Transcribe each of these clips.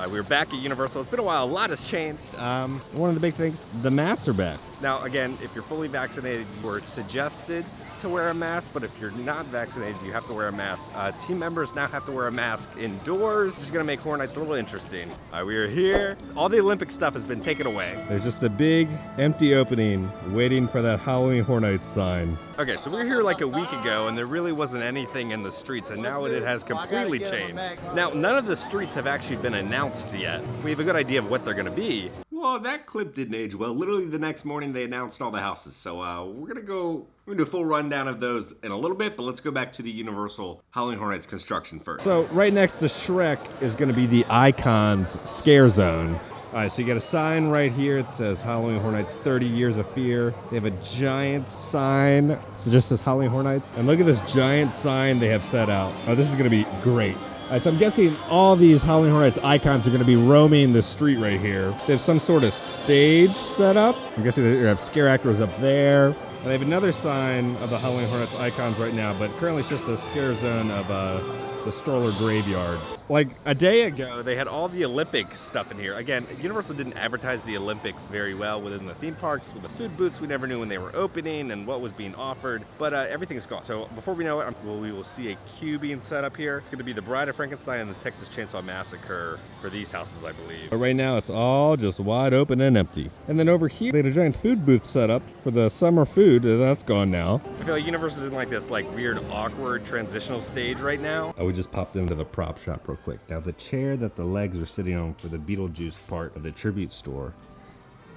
We're back at Universal. It's been a while. A lot has changed. One of the big things, the masks are back. Now, again, if you're fully vaccinated, you're suggested to wear a mask, but if you're not vaccinated, you have to wear a mask. Team members now have to wear a mask indoors, which is going to make Horror Nights a little interesting. We are here. All the Olympic stuff has been taken away. There's just a big empty opening waiting for that Halloween Horror Nights sign. Okay, so we were here like a week ago, and there really wasn't anything in the streets, and now it has completely changed. Now, none of the streets have actually been announced yet. We have a good idea of what they're going to be. Well, that clip didn't age well. Literally the next morning they announced all the houses. So we're gonna do a full rundown of those in a little bit, but let's go back to the Universal Halloween Horror Nights construction first. So right next to Shrek is gonna be the Icons Scare Zone. All right, so you got a sign right here. It says Halloween Horror Nights 30 Years of Fear. They have a giant sign. So it just says Halloween Horror Nights. And look at this giant sign they have set out. Oh, this is gonna be great. So I'm guessing all these Halloween Horror Nights icons are going to be roaming the street right here. They have some sort of stage set up. I'm guessing they have scare actors up there. And they have another sign of the Halloween Horror Nights icons right now, but currently it's just a scare zone of the stroller graveyard. Like a day ago, they had all the Olympic stuff in here. Again, Universal didn't advertise the Olympics very well within the theme parks. With the food booths, we never knew when they were opening and what was being offered, but everything is gone. So before we know it, we will see a queue being set up here. It's going to be the Bride of Frankenstein and the Texas Chainsaw Massacre for these houses, I believe. But right now, it's all just wide open and empty. And then over here, they had a giant food booth set up for the summer food. That's gone now. I feel like Universal's in like this weird, awkward transitional stage right now. We just popped into the prop shop real quick. Now the chair that the legs are sitting on for the Beetlejuice part of the Tribute store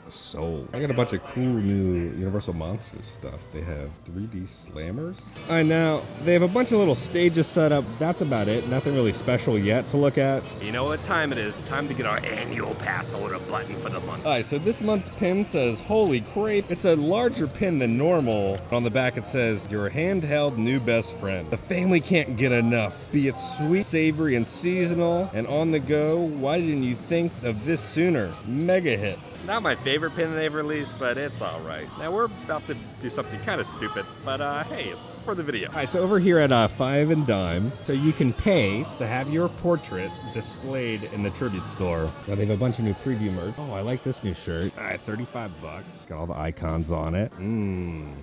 sold. I got a bunch of cool new Universal Monsters stuff. They have 3D slammers. All right, now they have a bunch of little stages set up. That's about it. Nothing really special yet to look at. You know what time it is? Time to get our annual pass holder button for the month. All right, so this month's pin says, holy crepe. It's a larger pin than normal. On the back it says, your handheld new best friend. The family can't get enough. Be it sweet, savory, and seasonal, and on the go. Why didn't you think of this sooner? Mega hit. Not my favorite pin they've released, but it's all right. Now we're about to do something kind of stupid, but hey, it's for the video. All right, so over here at 5 and Dime, so you can pay to have your portrait displayed in the Tribute store. Now they have a bunch of new preview merch. Oh, I like this new shirt. All right, 35 bucks. Got all the icons on it.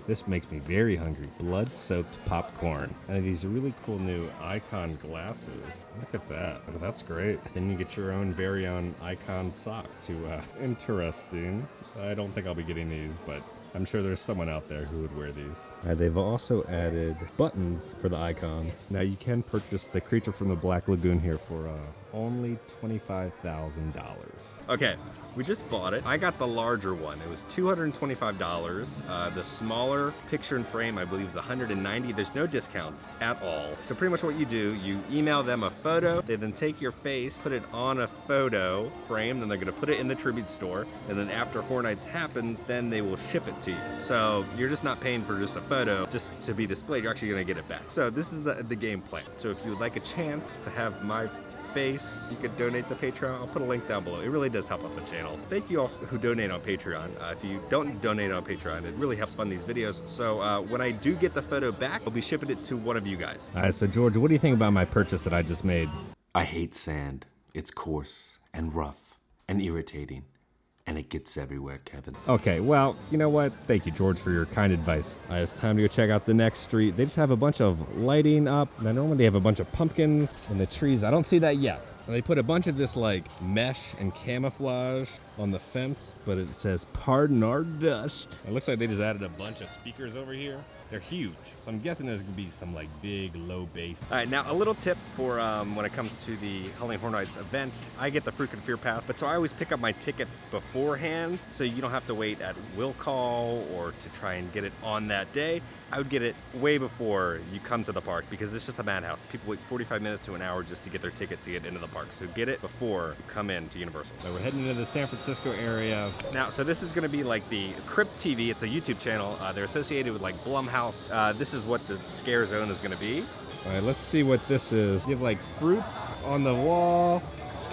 This makes me very hungry. Blood-soaked popcorn. And these really cool new icon glasses. Look at that. Oh, that's great. Then you get your own very own icon sock to interesting. I don't think I'll be getting these, but I'm sure there's someone out there who would wear these. They've also added buttons for the icons. Now you can purchase the Creature from the Black Lagoon here for only $25,000. Okay, we just bought it. I got the larger one. It was $225. The smaller picture and frame, I believe, is $190. There's no discounts at all. So pretty much what you do, you email them a photo. They then take your face, put it on a photo frame. Then they're going to put it in the Tribute store. And then after Horror Nights happens, then they will ship it to you. So you're just not paying for just a photo just to be displayed. You're actually going to get it back. So this is the game plan. So if you would like a chance to have my face, you could donate to Patreon. I'll put a link down below. It really does help out the channel. Thank you all who donate on Patreon. If you don't donate on Patreon, it really helps fund these videos. So when I do get the photo back, I'll be shipping it to one of you guys. All right, so George, what do you think about my purchase that I just made? I hate sand. It's coarse and rough and irritating. And it gets everywhere, Kevin. Okay, well, you know what? Thank you, George, for your kind advice. It's time to go check out the next street. They just have a bunch of lighting up. Now, normally they have a bunch of pumpkins and the trees. I don't see that yet. And they put a bunch of this mesh and camouflage on the fence, but it says pardon our dust. It looks like they just added a bunch of speakers over here. They're huge, so I'm guessing there's gonna be some big low bass. All right, now a little tip for when it comes to the Halloween Horror Nights event. I get the Fruit and Fear Pass, but so I always pick up my ticket beforehand, so you don't have to wait at will call or to try and get it on that day. I would get it way before you come to the park because it's just a madhouse. People wait 45 minutes to an hour just to get their ticket to get into the park. So get it before you come in to Universal. So we're heading into the San Francisco area. Now, so this is gonna be like the Crypt TV. It's a YouTube channel. They're associated with Blumhouse. This is what the scare zone is gonna be. All right, let's see what this is. You have fruits on the wall,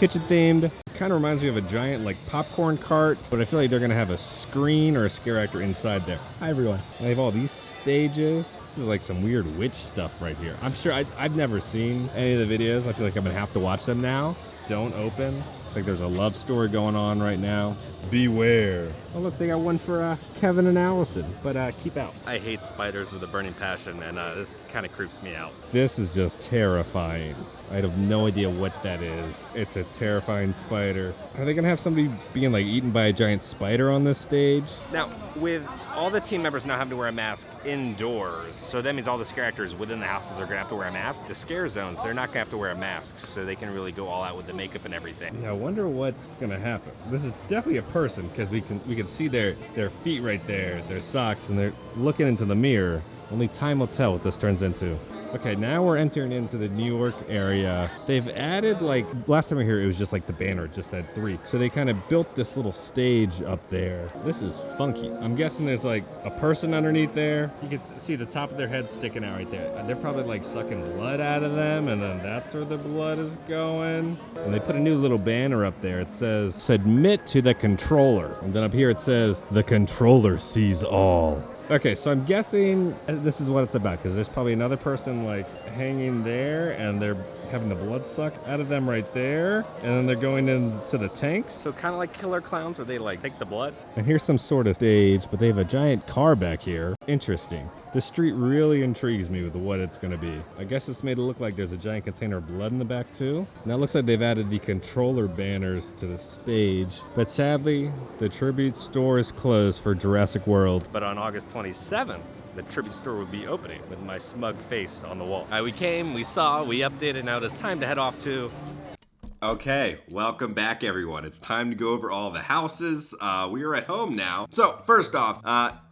kitchen themed. It kind of reminds me of a giant popcorn cart, but I feel like they're gonna have a screen or a scare actor inside there. Hi everyone. They have all these stages. This is some weird witch stuff right here. I'm sure I've never seen any of the videos. I feel like I'm gonna have to watch them now. Don't open. Looks like there's a love story going on right now. Beware. Oh look, they got one for Kevin and Allison, but keep out. I hate spiders with a burning passion, and this kind of creeps me out. This is just terrifying. I have no idea what that is. It's a terrifying spider. Are they gonna have somebody being like eaten by a giant spider on this stage? Now, with all the team members now having to wear a mask indoors, so that means all the scare actors within the houses are gonna have to wear a mask. The scare zones, they're not gonna have to wear a mask, so they can really go all out with the makeup and everything. Yeah, I wonder what's gonna happen. This is definitely a person because we can see their feet right there, their socks, and they're looking into the mirror. Only time will tell what this turns into. Okay, now we're entering into the New York area. They've added, like, last time we were here, it was just like the banner, just had 3. So they kind of built this little stage up there. This is funky. I'm guessing there's like a person underneath there. You can see the top of their head sticking out right there. They're probably like sucking blood out of them, and then that's where the blood is going. And they put a new little banner up there. It says, "Submit to the controller." And then up here it says, "The controller sees all." Okay, so I'm guessing this is what it's about, because there's probably another person like hanging there and they're having the blood sucked out of them right there, and then they're going into the tanks. So kind of like killer clowns, where they like take the blood. And here's some sort of stage, but they have a giant car back here. Interesting. The street really intrigues me with what it's going to be. I guess it's made it look like there's a giant container of blood in the back too. Now it looks like they've added the controller banners to the stage, but sadly the Tribute store is closed for Jurassic World. But on August 27th, the Tribute store will be opening with my smug face on the wall. We came, we saw, we updated, now it's time to head off to... Okay, welcome back everyone. It's time to go over all the houses. We are at home now. So first off,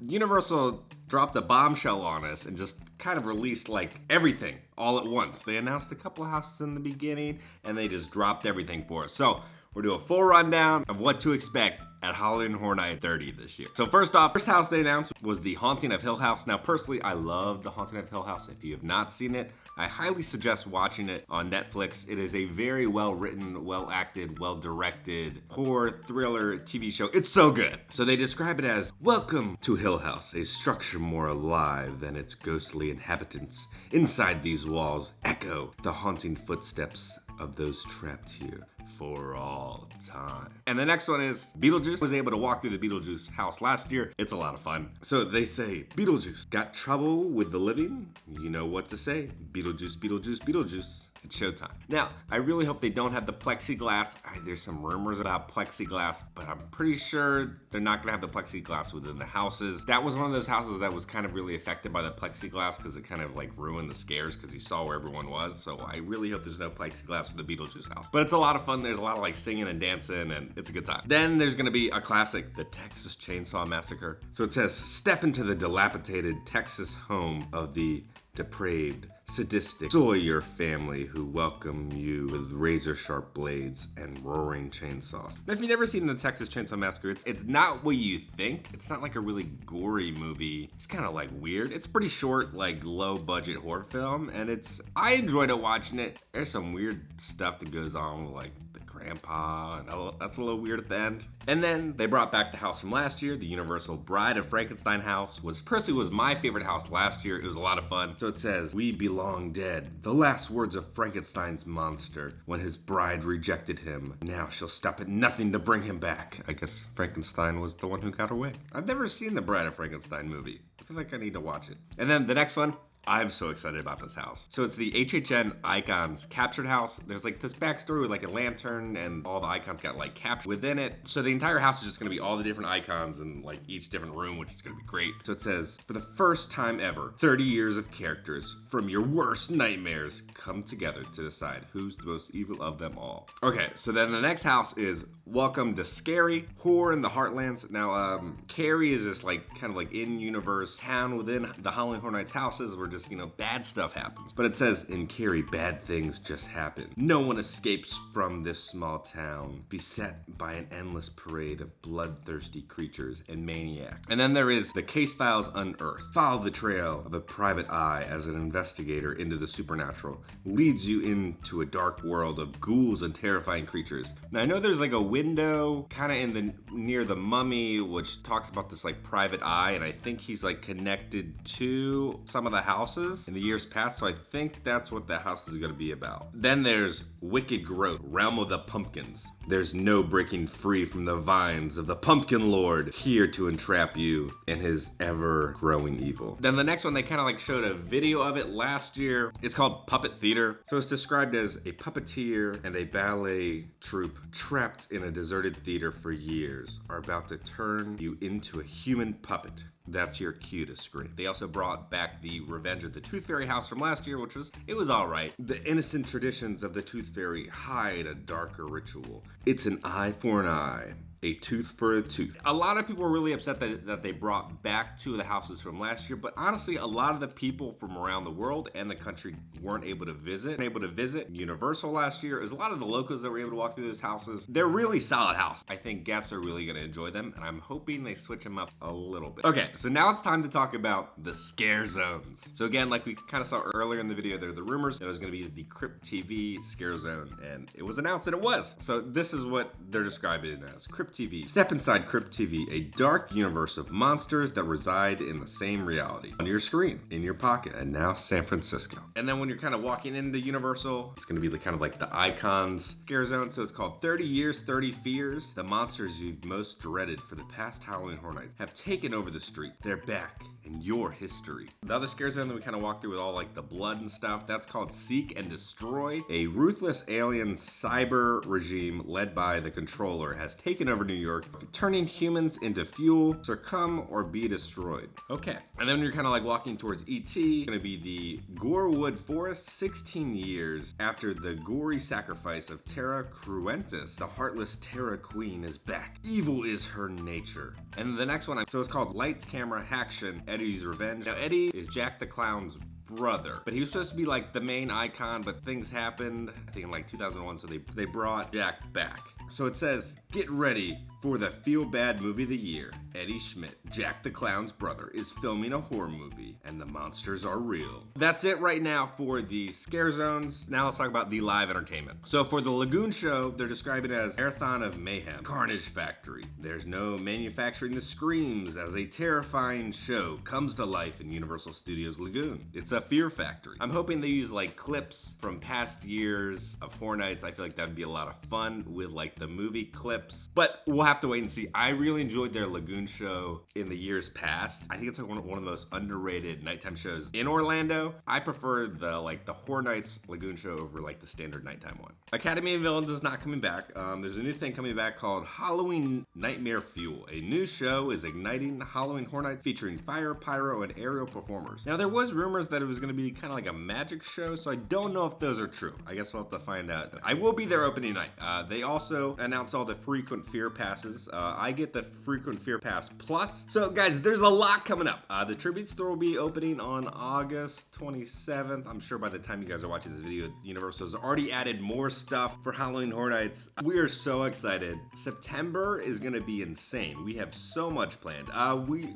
Universal dropped a bombshell on us and just kind of released like everything all at once. They announced a couple of houses in the beginning and they just dropped everything for us. So we're doing a full rundown of what to expect at Halloween Horror Night 30 this year. So first off, first house they announced was The Haunting of Hill House. Now personally, I love The Haunting of Hill House. If you have not seen it, I highly suggest watching it on Netflix. It is a very well written, well acted, well directed horror thriller TV show. It's so good. So they describe it as, "Welcome to Hill House, a structure more alive than its ghostly inhabitants. Inside these walls echo the haunting footsteps of those trapped here for all time." And the next one is Beetlejuice. I was able to walk through the Beetlejuice house last year. It's a lot of fun. So they say, "Beetlejuice, got trouble with the living? You know what to say. Beetlejuice, Beetlejuice, Beetlejuice. It's showtime." Now, I really hope they don't have the plexiglass. There's some rumors about plexiglass, but I'm pretty sure they're not gonna have the plexiglass within the houses. That was one of those houses that was kind of really affected by the plexiglass because it kind of like ruined the scares because you saw where everyone was. So I really hope there's no plexiglass for the Beetlejuice house. But it's a lot of fun. There's a lot of like singing and dancing and it's a good time. Then there's gonna be a classic, the Texas Chainsaw Massacre. So it says, "Step into the dilapidated Texas home of the depraved, sadistic Sawyer family who welcome you with razor-sharp blades and roaring chainsaws." Now, if you've never seen the Texas Chainsaw Massacre, it's not what you think. It's not like a really gory movie. It's kind of like weird. It's pretty short, like low-budget horror film, and I enjoyed it watching it. There's some weird stuff that goes on with like the grandpa, and that's a little weird at the end. And then they brought back the house from last year, the Universal Bride of Frankenstein house, personally was my favorite house last year. It was a lot of fun. So it says, "We belong dead. The last words of Frankenstein's monster when his bride rejected him. Now she'll stop at nothing to bring him back." I guess Frankenstein was the one who got away. I've never seen the Bride of Frankenstein movie. I feel like I need to watch it. And then the next one, I'm so excited about this house. So it's the HHN Icons Captured House. There's like this backstory with like a lantern and all the icons got like captured within it. So the entire house is just gonna be all the different icons in like each different room, which is gonna be great. So it says, "For the first time ever, 30 years of characters from your worst nightmares come together to decide who's the most evil of them all." Okay, so then the next house is Welcome to Scary, Horror in the Heartlands. Now, Carrie is this like kind of like in-universe town within the Halloween Horror Nights houses where just, bad stuff happens. But it says, "In Carrie, bad things just happen. No one escapes from this small town, beset by an endless parade of bloodthirsty creatures and maniacs." And then there is the Case Files Unearthed. Follow the trail of a private eye as an investigator into the supernatural leads you into a dark world of ghouls and terrifying creatures. Now, I know there's like a window kind of near the mummy, which talks about this like private eye, and I think he's like connected to some of the houses in the years past, so I think that's what the house is going to be about. Then there's wicked growth, realm of the pumpkins. There's no breaking free from the vines of the pumpkin lord, here to entrap you in his ever-growing evil. Then the next one, they kind of like showed a video of it last year. It's called Puppet Theater. So it's described as a puppeteer and a ballet troupe trapped in a deserted theater for years are about to turn you into a human puppet. That's your cue to scream. They also brought back the Revenge of the Tooth Fairy house from last year, which was all right. The innocent traditions of the Tooth Fairy hide a darker ritual. It's an eye for an eye. A tooth for a tooth. A lot of people were really upset that they brought back two of the houses from last year, but honestly, a lot of the people from around the world and the country weren't able to visit. Universal last year. It was a lot of the locals that were able to walk through those houses. They're really solid houses. I think guests are really gonna enjoy them, and I'm hoping they switch them up a little bit. Okay, so now it's time to talk about the scare zones. So again, like we kind of saw earlier in the video, there are the rumors that it was gonna be the Crypt TV scare zone, and it was announced that it was. So this is what they're describing it as. Crypt TV. Step inside Crypt TV, a dark universe of monsters that reside in the same reality. On your screen, in your pocket, and now San Francisco. And then when you're kind of walking into Universal, it's gonna be kind of like the Icons scare zone. So it's called 30 Years, 30 Fears. The monsters you've most dreaded for the past Halloween Horror Nights have taken over the street. They're back in your history. The other scare zone that we kind of walked through with all like the blood and stuff, that's called Seek and Destroy. A ruthless alien cyber regime led by the Controller has taken over New York, turning humans into fuel, succumb or be destroyed. Okay, and then you're kind of like walking towards E.T., gonna be the Gorewood Forest. 16 years after the gory sacrifice of Terra Cruentus, the heartless Terra Queen is back. Evil is her nature. And the next one, so it's called Lights, Camera, Action, Eddie's Revenge. Now Eddie is Jack the Clown's brother, but he was supposed to be like the main icon, but things happened, I think in like 2001, so they brought Jack back. So it says, get ready for the feel-bad movie of the year. Eddie Schmidt, Jack the Clown's brother, is filming a horror movie, and the monsters are real. That's it right now for the scare zones. Now let's talk about the live entertainment. So for the Lagoon Show, they're describing it as Marathon of Mayhem, Carnage Factory. There's no manufacturing the screams as a terrifying show comes to life in Universal Studios Lagoon. It's a fear factory. I'm hoping they use like clips from past years of Horror Nights. I feel like that'd be a lot of fun with like the movie clips, but we'll have to wait and see. I really enjoyed their Lagoon Show in the years past. I think it's like one of the most underrated nighttime shows in Orlando. I prefer the Horror Nights Lagoon Show over like the standard nighttime one. Academy of Villains is not coming back. There's a new thing coming back called Halloween Nightmare Fuel. A new show is igniting Halloween Horror Nights featuring fire, pyro, and aerial performers. Now there was rumors that it was going to be kind of like a magic show, so I don't know if those are true. I guess we'll have to find out. I will be there opening night. They also announced all the frequent fear passes. I get the frequent fear pass plus. So guys, there's a lot coming up. The Tribute store will be opening on August 27th. I'm sure by the time you guys are watching this video, Universal has already added more stuff for Halloween Horror Nights. We are so excited. September is gonna be insane. We have so much planned.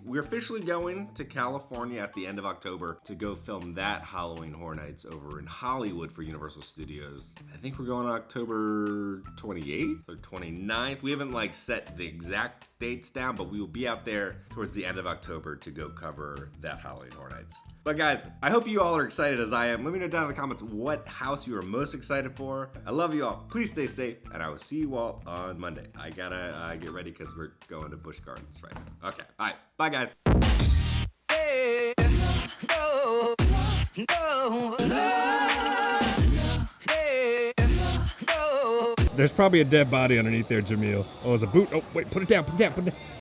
We're officially going to California at the end of October to go film that Halloween Horror Nights over in Hollywood for Universal Studios. I think we're going October 28th or 29th. We haven't like set the exact dates down, but we will be out there towards the end of October to go cover that Halloween Horror Nights. But guys, I hope you all are excited as I am. Let me know down in the comments what house you are most excited for. I love you all. Please stay safe, and I will see you all on Monday. I gotta get ready because we're going to Busch Gardens right now. Okay, all right, bye guys. Hey, no, no, hey, no. There's probably a dead body underneath there, Jamil. Oh, it's a boot. Oh, wait, put it down, put it down, put it down.